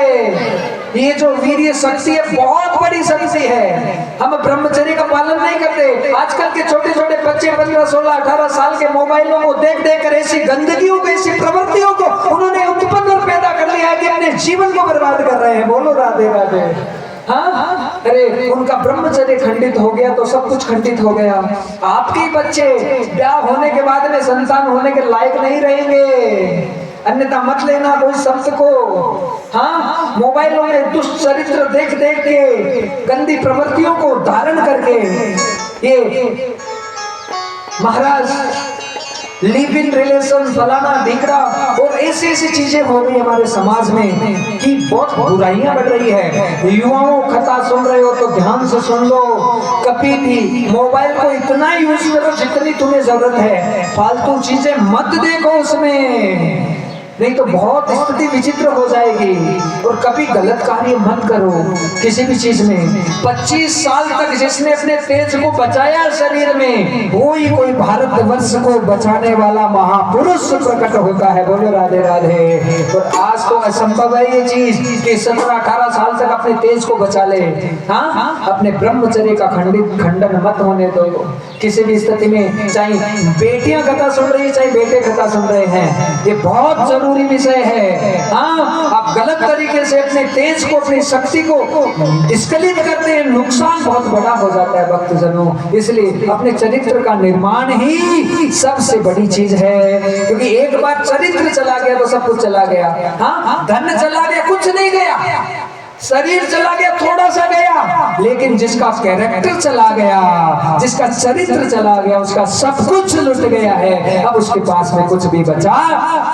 ये जो वीर्य शक्ति है बहुत बड़ी शक्ति है। हम ब्रह्मचर्य का पालन नहीं करते। आजकल के छोटे छोटे बच्चे 15, 16, 18 साल के मोबाइलों को देख देख कर ऐसी गंदगियों को, ऐसी प्रवृत्तियों को उन्होंने उत्पन्न और पैदा कर लिया है कि अपने जीवन को बर्बाद कर रहे हैं। बोलो राधे राधे। हाँ, अरे उनका ब्रह्मचर्य खंडित हो गया तो सब कुछ खंडित हो गया। आपके बच्चे ब्याह होने के बाद में संतान होने के लायक नहीं रहेंगे, अन्यथा मत लेना कोई शब्द को। हाँ, मोबाइलों में दुष्ट चरित्र देख देख के, गंदी प्रवृत्तियों को धारण करके ये महाराज लिव इन रिलेशन फलाना ढीकड़ा और ऐसी ऐसी चीजें हो गई हमारे समाज में कि बहुत बुराइयां बढ़ रही है। युवाओं कथा सुन रहे हो तो ध्यान से सुन लो, कभी भी मोबाइल को इतना यूज करो जितनी तुम्हें जरूरत है, फालतू चीजें मत देखो उसमें, नहीं तो बहुत स्थिति विचित्र हो जाएगी। और कभी गलत कार्य मत करो किसी भी चीज में। 25 साल तक जिसने अपने तेज को बचाया शरीर में, वो ही कोई भारतवर्ष को बचाने वाला महापुरुष प्रकट होता है। बोलो राधे राधे। और आज तो असंभव है ये चीज कि 17-18 साल तक अपने तेज को बचा ले। हाँ, अपने ब्रह्मचर्य का खंडन मत होने दो किसी भी स्थिति में। चाहे बेटियां कथा सुन रही है, चाहे बेटे कथा सुन रहे हैं, ये बहुत जरूरी विषय है। हाँ, आप गलत तरीके से अपने तेज को, अपनी शक्ति को स्खलित करते हैं, नुकसान बहुत बड़ा हो जाता है भक्तजनों। इसलिए अपने चरित्र का निर्माण ही सबसे बड़ी चीज है, क्योंकि एक बार चरित्र चला गया तो सब कुछ चला गया। हाँ, धन चला गया कुछ नहीं गया, शरीर चला गया थोड़ा सा गया, लेकिन जिसका कैरेक्टर चला गया, जिसका चरित्र चला गया, उसका सब कुछ लुट गया है। अब उसके पास में कुछ भी बचा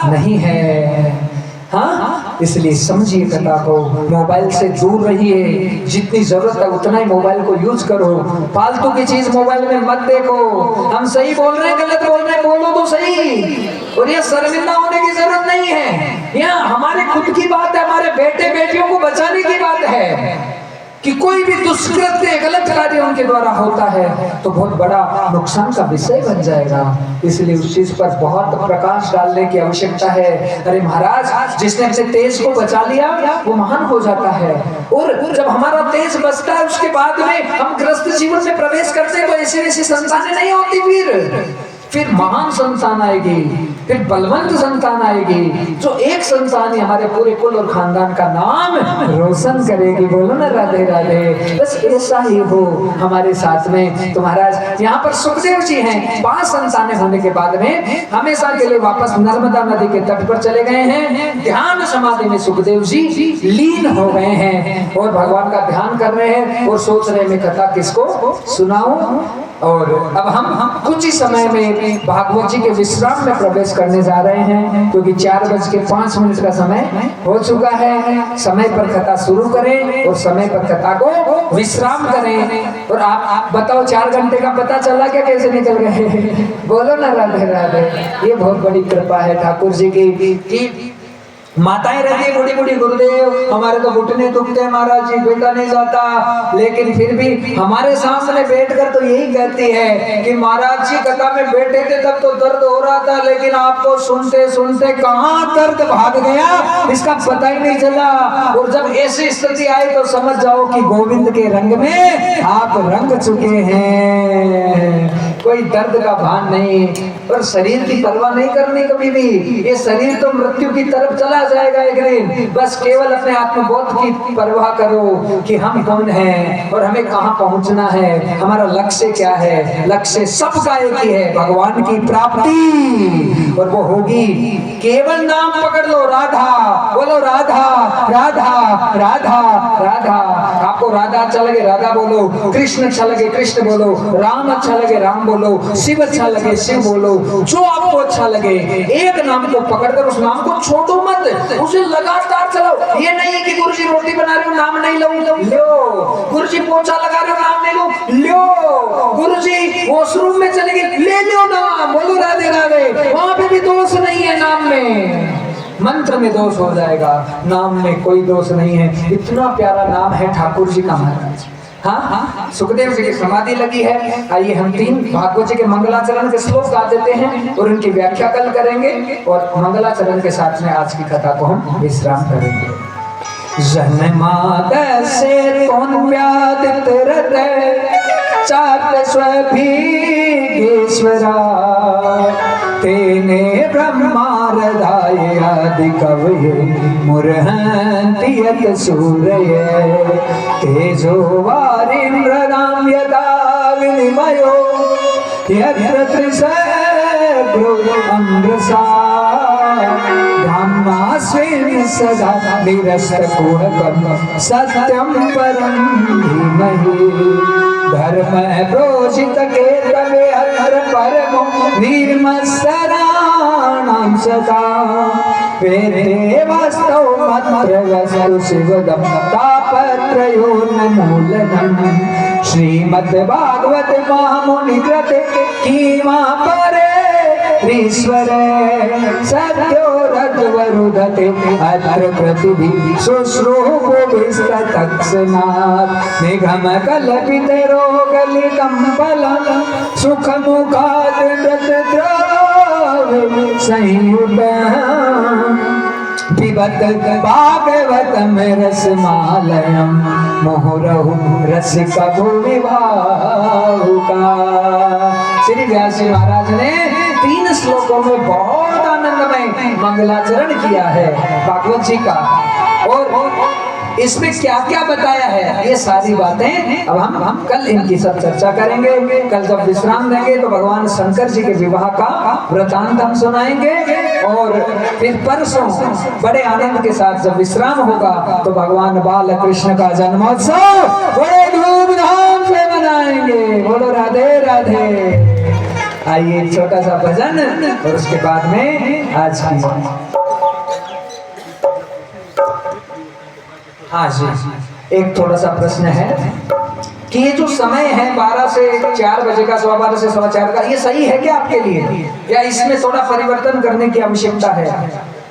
नहीं है। हाँ, इसलिए समझिए कथा को, मोबाइल से दूर रहिए, जितनी जरूरत है उतना ही मोबाइल को यूज करो। फालतू की चीज मोबाइल में मत देखो। हम सही बोल रहे हैं, गलत बोल रहे हैं, बोलो तो सही। और ये शर्मिंदा होने की जरूरत नहीं है, यहाँ हमारे खुद की बात है, हमारे बेटे बेटियों को बचाने की बात है कि कोई भी दुष्कृत्य गलत कार्य उनके द्वारा होता है तो बहुत बड़ा नुकसान का विषय बन जाएगा। इसलिए उस चीज पर बहुत प्रकाश डालने की आवश्यकता है। अरे महाराज, जिसने अपने तेज को बचा लिया वो महान हो जाता है, और जब हमारा तेज बचता है उसके बाद में हम ग्रस्त जीवन में प्रवेश करते हैं तो ऐसी ऐसी संतानें नहीं होती, फिर महान संतान आएगी, फिर बलवंत संतान आएगी, जो एक संतान ही हमारे पूरे कुल और खानदान का नाम रोशन करेगी। बोलो ना राधे राधे। बस ऐसा ही हो हमारे साथ में। तो महाराज यहाँ पर सुखदेव जी हैं, 5 संतानें होने के बाद में हमेशा के लिए वापस नर्मदा नदी के तट पर चले गए हैं। ध्यान समाधि में सुखदेव जी लीन हो गए हैं और भगवान का ध्यान कर रहे हैं और सोच रहे हैं कथा किसको सुनाऊं। और अब हम कुछ ही समय में भागवत जी के विश्राम में प्रवेश करने जा रहे हैं, क्योंकि 4:05 का समय हो चुका है। समय पर कथा शुरू करें और समय पर कथा को विश्राम करें। और आप बताओ 4 घंटे का पता चला क्या, कैसे निकल गए? बोलो ना राधे राधे। ये बहुत बड़ी कृपा है ठाकुर जी की माताएं रहती बूढ़ी बूढ़ी, गुरुदेव हमारे तो घुटने दुखते हैं महाराज जी, बेटा नहीं जाता, लेकिन फिर भी हमारे सामने बैठकर तो यही कहती है कि महाराज जी कथा में बैठे थे तब तो दर्द हो रहा था, लेकिन आपको सुनते सुनते कहाँ दर्द भाग गया इसका पता ही नहीं चला। और जब ऐसी स्थिति आई तो समझ जाओ कि गोविंद के रंग में आप रंग चुके हैं। कोई दर्द का भान नहीं और शरीर की परवाह नहीं करनी कभी भी। ये शरीर तो मृत्यु की तरफ चला जाएगा एक दिन। बस केवल अपने आत्मबोध की परवाह करो कि हम कौन हैं और हमें कहाँ पहुंचना है, हमारा लक्ष्य क्या है। लक्ष्य सबका एक ही है, भगवान की प्राप्ति, और वो होगी। केवल नाम पकड़ लो, राधा बोलो, राधा राधा राधा राधा। आपको राधा अच्छा लगे राधा बोलो, कृष्ण अच्छा लगे कृष्ण बोलो, राम अच्छा लगे राम बोलो, शिव अच्छा लगे शिव बोलो, जो आपको अच्छा लगे। एक नाम को पकड़कर उस नाम को छोड़ो मत, उसे लगातार चलाओ। ये नहीं है कि गुरुजी रोटी बना रहे हो नाम नहीं लो, लो। गुरुजी पोछा लगा रहे हो नाम नहीं लो, लो। गुरुजी वॉशरूम में चले गए, ले लो नाम, बोलो राधे राधे। वहां पे भी दोष नहीं है नाम में, मंत्र में दोष हो जाएगा, नाम में कोई दोष नहीं है। इतना प्यारा नाम है ठाकुर जी का महाराज। हाँ, सुखदेव जी की समाधि लगी है। आइए हम 3 भागवत जी के मंगलाचरण के श्लोक गा देते हैं और उनकी व्याख्या कल करेंगे, और मंगलाचरण के साथ में आज की कथा को हम विश्राम करेंगे। जन्माद से कौन व्यादित हृदय चात स्वभीगेश्वरा, तेने ब्रह्मारदाय आदि कवये मुरहन्ति यत सूरये, तेजो वारिमृदां यथा विनिमयो यत्र त्रिसर्गो अमृषा, धाम्ना स्वेन सदा निरस्तकुहकं सत्यं परं धीमहि, धर्म प्रोजित केतवे अत्र परमो निर्मत्सराणां सदा, वेदे वास्तव मत्र वस्तु शिवदं तापत्रयोन्मूलनम्, श्रीमद्भागवत महामुनि कृते कीमा परे ईश्वर सत्यो रज्वरुदते अत्र प्रतिभि शुश्रूषो विस्ततक्षणात्, निगम कल्पितरोगलितं फलं सुखमुखात् नृतद्रव्य संयुतम्, पिबत भागवतम रसमालयम मुहुरहु रसिक भुविभावुका। श्री व्यास जी महाराज ने 3 श्लोकों में बहुत आनंदमय मंगलाचरण किया है भागवत जी का, और इसमें क्या क्या बताया है ये सारी बातें अब हम कल इनकी सब चर्चा करेंगे। कल जब विश्राम देंगे तो भगवान शंकर जी के विवाह का वृतांत हम सुनाएंगे, और फिर परसों बड़े आनंद के साथ जब विश्राम होगा तो भगवान बाल कृष्ण का जन्मोत्सव बड़े धूमधाम से मनाएंगे। बोलो राधे राधे। आइए एक छोटा सा भजन और उसके बाद में आज की। हाँ जी, एक थोड़ा सा प्रश्न है कि ये जो समय है 12 से 4 बजे का, 12:15 से 4:15 का, ये सही है क्या आपके लिए, या इसमें थोड़ा परिवर्तन करने की आवश्यकता है?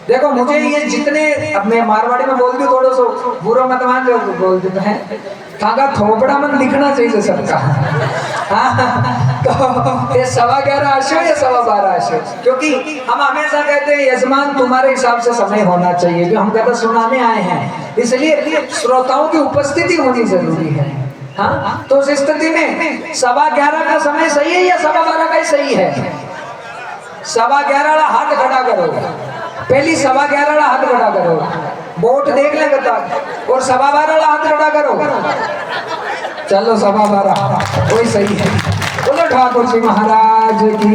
देखो मुझे ये जितने, अब मैं मारवाड़ी में बोल दूं थोड़ा सो बुरा मत मान जो बोल दूं है, ताका थोपड़ा मन दिखना चाहिए सबका। हाँ, तो ये 11:15 आशो या 12:15 आशो, क्योंकि हम हमेशा कहते हैं यजमान तुम्हारे हिसाब से समय होना चाहिए, जो हम कथा सुनाने आए हैं, इसलिए श्रोताओं की उपस्थिति होनी जरूरी है। हाँ, तो उस स्थिति में 11:15 का समय सही है या 12:15 का ही सही है? 11:15 हाथ खड़ा करो, पहली 11:15 हाथ खड़ा करो, वोट देख लेंगे तक, और 12:15 हाथ खड़ा करो। चलो 12:15 वही सही है। बोलो ठाकुर जी महाराज की।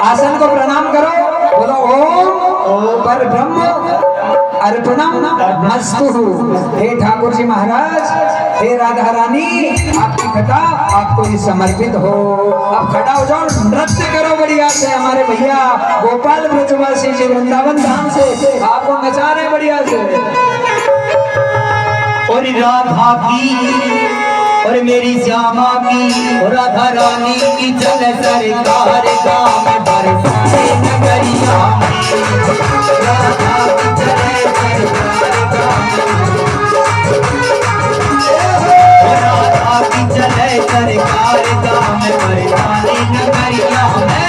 आसन को प्रणाम करो, बोलो ओम पर ब्रह्म अर्पणम मस्तु। हे ठाकुर जी महाराज, हे राधा रानी, आपकी कथा आपको ही समर्पित हो। अब खड़ा हो जाओ, नृत्य करो बढ़िया से। हमारे भैया गोपाल ब्रजवासी जी वृंदावन धाम से आपको नचा रहे बढ़िया से। और राधा की और मेरी श्यामा की और राधा रानी की चल सरकार गाम बरसाए नगरिया में। राधा की चले सरकार गाम, और राधा की चले सरकार गाम बरसाए नगरिया में।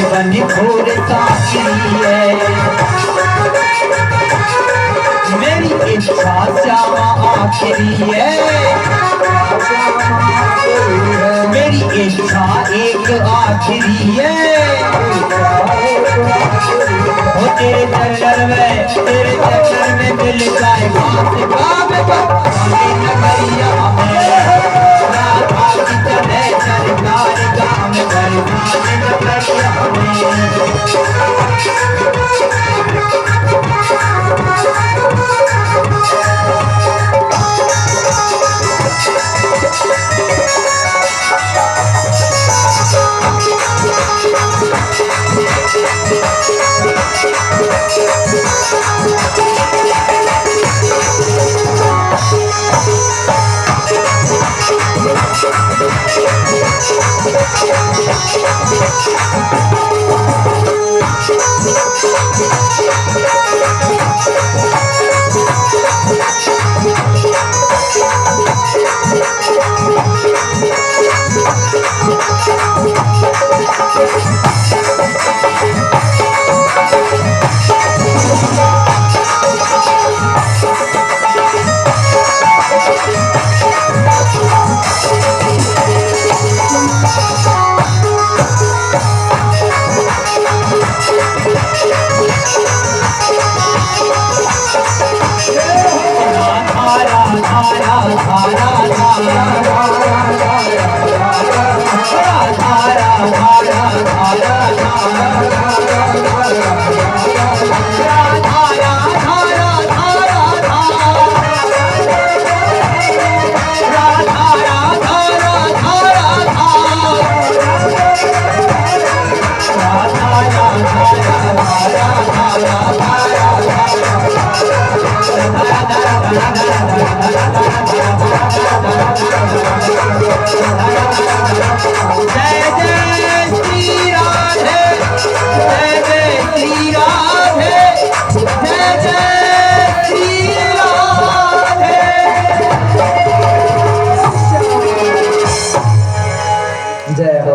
बनी घोर साथी है, मेरी इच्छा श्यामा आखिरी है, मेरी इच्छा एक आखिरी है। हो तेरे चरण में मिल जाए नगरिया में, राधा की चले सरकार गाँव नगरिया में। जय हो।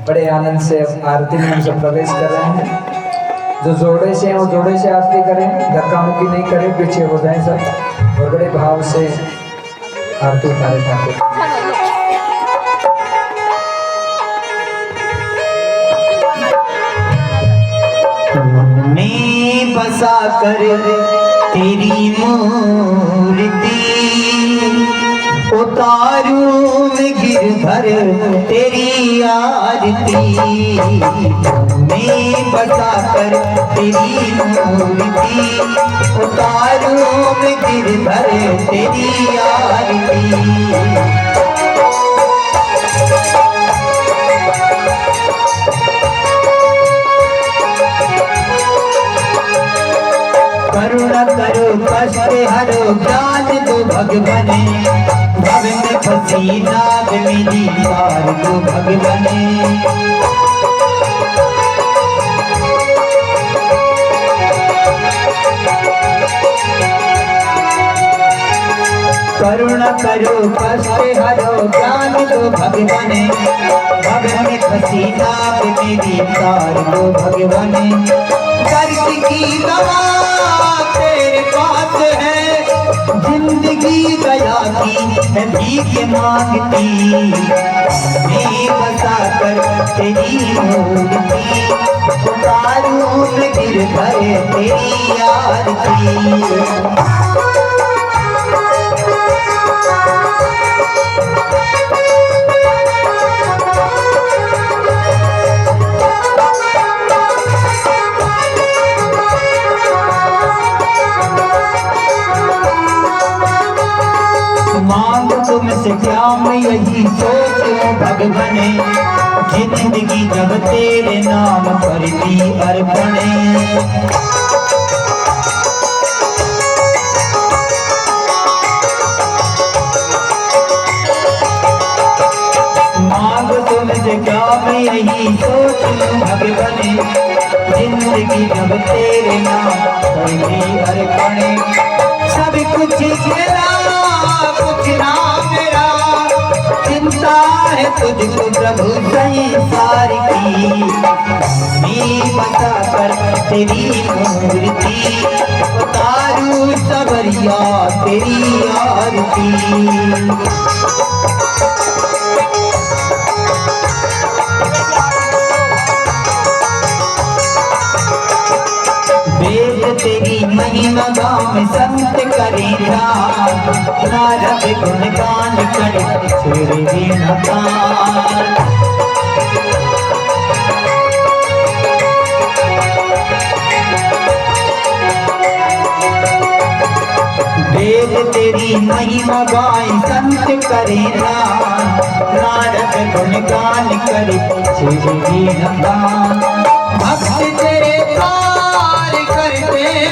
बड़े आनंद से आरती में हम सब प्रवेश कर रहे हैं। जो जोड़े से हैं वो जोड़े से आरती करें, धक्का मुक्की नहीं करें, पीछे हो जाए सब और बड़े भाव से आरती उतारे ठाकुर। मैं बसा कर तेरी मूर्ति उतारूं मैं गिरधर तेरी आरती। मैं बसा कर तेरी मूर्ति उतारूं मैं गिरधर तेरी आरती। करुणा करो कष्ट हरो ज्ञान दो भगवने, भव में फंसी नाग मेरी पार दो भगवने। करुणा करो कष्ट हरो ज्ञान दो भगवने, भव में फंसी नाग मेरी पार दो भगवने। दर्द की दवा तेरे पास है, जिंदगी दया की है भीख मांगती। मैं बसा कर तेरी मूर्ति उतारूं मैं गिरधर तेरी आरती। मांग तुमसे क्या मैं यही सोचूं भगवने, जिंदगी जब तेरे नाम पर दी अर्पणे। मांग तुमसे क्या मैं यही सोचूं भगवने, जिंदगी जब तेरे नाम पर दी अर्पणे। सब कुछ तेरा कुछ ना मेरा, चिंता है तुझको प्रभु संसार की। मैं बसा कर तेरी मूर्ति उतारूं सबरिया तेरी आरती। वेद तेरी महिमा गाँव में संत करे नाम, नारद गुणगान करे छेड़े नकार। वेद तेरी महिमा गाय संत करे नाम, नारद गुणगान करे छेड़े नकार। भक्त तेरे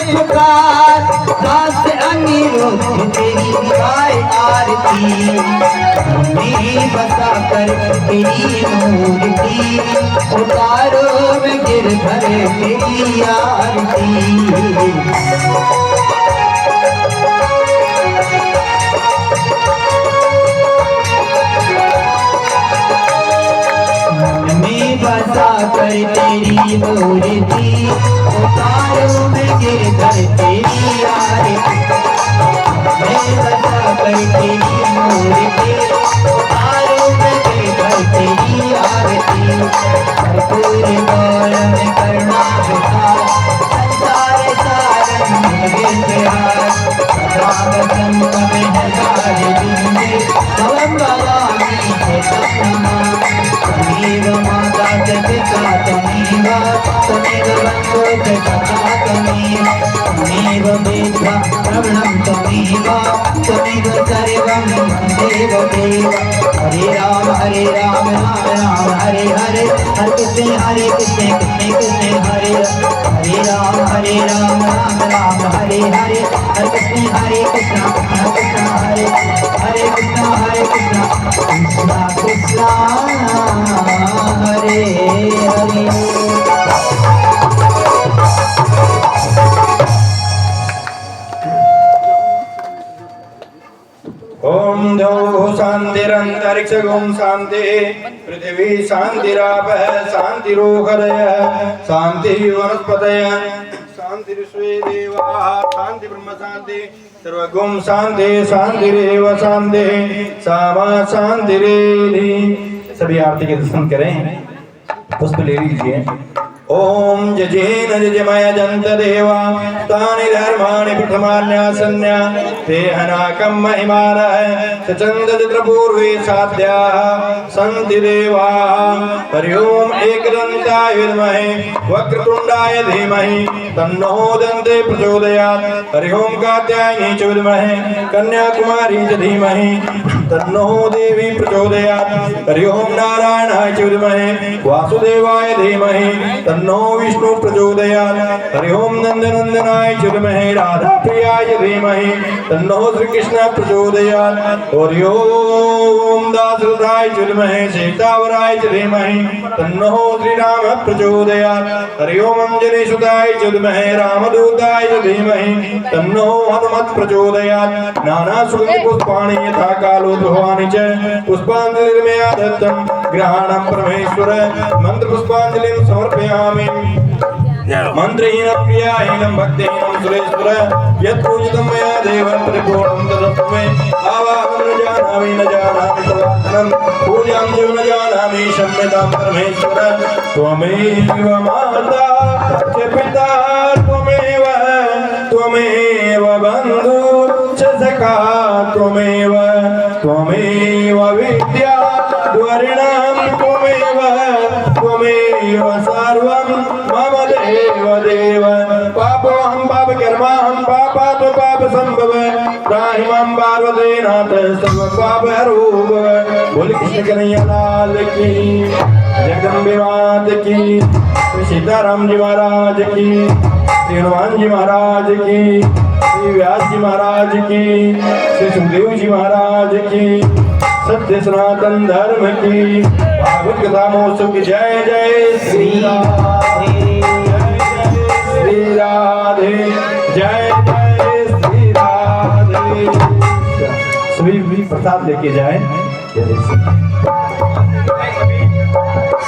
पुकार दास अनिरुद्ध तेरी गाय आरती। मैं बसा कर तेरी मूर्ति उतारो मैं गिरधर तेरी आरती। मैं बसा कर तेरी मूर्ति उतारो मैं गिरधर तेरी आरती। मैं बसा कर तेरी मूर्ति उतारो मैं गिरधर तेरी आरती। कर्पूर गौरम करुणा विकार संसार सारं भजन बिहार, राम संग में प्रभुं त्वमेव त्वमेव सर्वं देव देव हरे राम राम राम हरे हरे हरे कृष्ण कृष्ण कृष्ण हरे हरे राम राम राम हरे हरे हरे कृष्ण कृष्ण हरे हरे कृष्ण कृष्ण कृष्ण हरे हरे ओम द्यौः शान्तिरन्तरिक्षगुं शान्ति पृथिवी शान्तिराप शान्तिरोहरयः शान्तिः वनस्पतयः शान्तिर्विश्वे देवाः शान्ति ब्रह्म शान्ति सर्वगुं शान्ति शान्तिरेव शान्ति सामा शान्तिरेधि। सभी आरती के दर्शन करें, पुष्प ले लीजिए। ओम जजेन जजमय जंत देवा तानि धर्माणि प्रथमान्यासन्या ते हनाकं महिमानः सचन्द चित्रपूर्वे साध्याः सन्ति देवाः। हरि ओम एकदन्ताय विद्महे वक्रतुण्डाय धीमहि तन्नो दन्ते प्रचोदयात्। हरि ओम कात्यायनी च विद्महे कन्याकुमारी च धीमहि तन्नो देवी प्रचोदयात्। हरि ओम नारायणाय च विद्महे वासुदेवाय धीमहि तन्नो विष्णु प्रचोदयात्। हरि ओम नंदनंदनाय च विद्महे राधा प्रियाय धीमहि तन्नो श्री कृष्ण प्रचोदयात्। हरि ओम दासरथाय च विद्महे सीतावराय च धीमहि तन्नो श्री राम प्रचोदयात्। हरि ओम अंजनी सुताय च विद्महे रामदूताय च धीमहि तन्नो हनुमत् प्रचोदयात्। नाना सुगंध पुष्पाणि यथा कालो भवानि च पुष्पाञ्जलिर्मया दत्तं ग्रहाणं परमेश्वर मंत्र पुष्पाञ्जलिं समर्पयामि। मंत्रहीनं क्रियाहीनं भक्तिहीनं सुरेश्वर यत् पूजितं मया देव परिपूर्णं तदस्तु मे। आवाहनं न जानामि तवाहनं पूजां च न जानामि क्षम्यतां परमेश्वर। त्वमेव माता च पिता त्वमेव बन्धु च सखा त्वमेव विद्या द्वारिणां त्वमेव सर्वं मम देव। पापोऽहं पापकर्माहं पापात् पापसम्भव त्राहि मां पार्वतीनाथ सर्वपापहरो भव। बोल कृष्ण कन्हैया लाल की, जगदम्बे मात की, श्री सीताराम जी महाराज की, श्री हनुमान जी महाराज की, श्री व्यास जी महाराज की, श्री सुखदेव जी महाराज की, सत्य सनातन धर्म की, भागवत कथा महोत्सव की जय जय श्री राधे श्री राधे जय जय श्री राधे। सभी प्रसाद लेके जाए। जय श्री